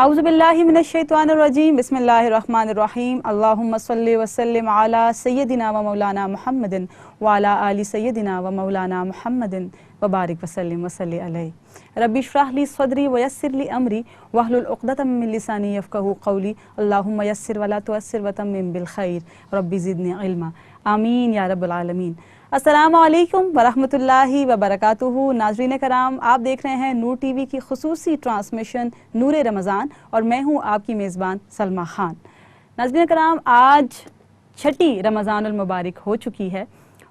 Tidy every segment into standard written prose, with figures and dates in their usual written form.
اعوذ باللہ من الشیطان الرجیم بسم اللہ الرحمن الرحیم اللہم صلی وسلم علی سیدنا و مولانا محمد وعلی آل سیدنا و مولانا محمد وبارک وسلم وصلی علیہ رب اشرح لی صدری ویسر لی امری واحلل عقدۃ من لسانی یفقہوا قولی اللہم یسر ولا تعسر وتمم بالخیر رب زدنی علما آمین یا رب العالمین۔ السلام علیکم ورحمۃ اللہ وبرکاتہ۔ ناظرین کرام، آپ دیکھ رہے ہیں نور ٹی وی کی خصوصی ٹرانسمیشن نور رمضان اور میں ہوں آپ کی میزبان سلمیٰ خان۔ ناظرین کرام، آج چھٹی رمضان المبارک ہو چکی ہے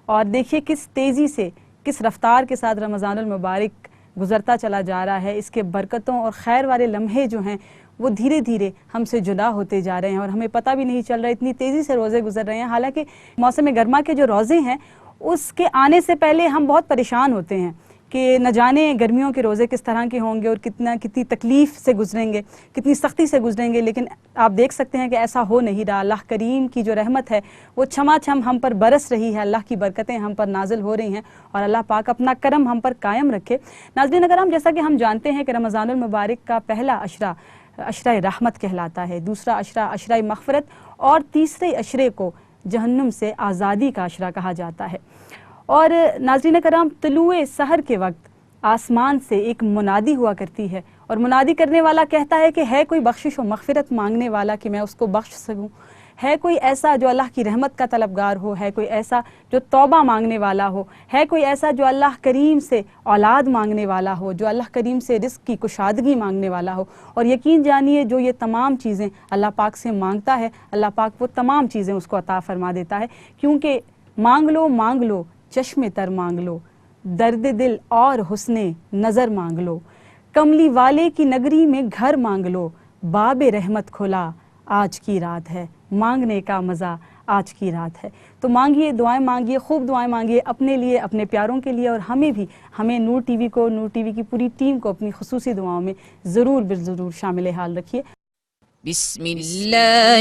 اور دیکھیے کس تیزی سے، کس رفتار کے ساتھ رمضان المبارک گزرتا چلا جا رہا ہے۔ اس کے برکتوں اور خیر والے لمحے جو ہیں وہ دھیرے دھیرے ہم سے جدا ہوتے جا رہے ہیں اور ہمیں پتہ بھی نہیں چل رہا، اتنی تیزی سے روزے گزر رہے ہیں۔ حالانکہ موسم گرما کے جو روزے ہیں اس کے آنے سے پہلے ہم بہت پریشان ہوتے ہیں کہ نہ جانے گرمیوں کے روزے کس طرح کے ہوں گے اور کتنی تکلیف سے گزریں گے، کتنی سختی سے گزریں گے، لیکن آپ دیکھ سکتے ہیں کہ ایسا ہو نہیں رہا۔ اللہ کریم کی جو رحمت ہے وہ چھما چھم ہم پر برس رہی ہے، اللہ کی برکتیں ہم پر نازل ہو رہی ہیں اور اللہ پاک اپنا کرم ہم پر قائم رکھے۔ ناظرین کرام، جیسا کہ ہم جانتے ہیں کہ رمضان المبارک کا پہلا عشرہ عشرہ رحمت کہلاتا ہے، دوسرا عشرہ عشرہ مغفرت اور تیسرے عشرے کو جہنم سے آزادی کا عشرہ کہا جاتا ہے۔ اور ناظرین کرام، طلوع سحر کے وقت آسمان سے ایک منادی ہوا کرتی ہے اور منادی کرنے والا کہتا ہے کہ ہے کوئی بخشش و مغفرت مانگنے والا کہ میں اس کو بخش سکوں، ہے کوئی ایسا جو اللہ کی رحمت کا طلبگار ہو، ہے کوئی ایسا جو توبہ مانگنے والا ہو، ہے کوئی ایسا جو اللہ کریم سے اولاد مانگنے والا ہو، جو اللہ کریم سے رزق کی کشادگی مانگنے والا ہو۔ اور یقین جانیے جو یہ تمام چیزیں اللہ پاک سے مانگتا ہے، اللہ پاک وہ تمام چیزیں اس کو عطا فرما دیتا ہے، کیونکہ مانگ لو چشم تر مانگ لو، درد دل اور حسن نظر مانگ لو، کملی والے کی نگری میں گھر مانگ لو، باب رحمت کھلا آج کی رات ہے، مانگنے کا مزہ آج کی رات ہے۔ تو مانگیے، دعائیں مانگیے، خوب دعائیں مانگیے اپنے لیے، اپنے پیاروں کے لیے، اور ہمیں نور ٹی وی کو، نور ٹی وی کی پوری ٹیم کو اپنی خصوصی دعاؤں میں ضرور شامل حال رکھیے۔ بسم اللہ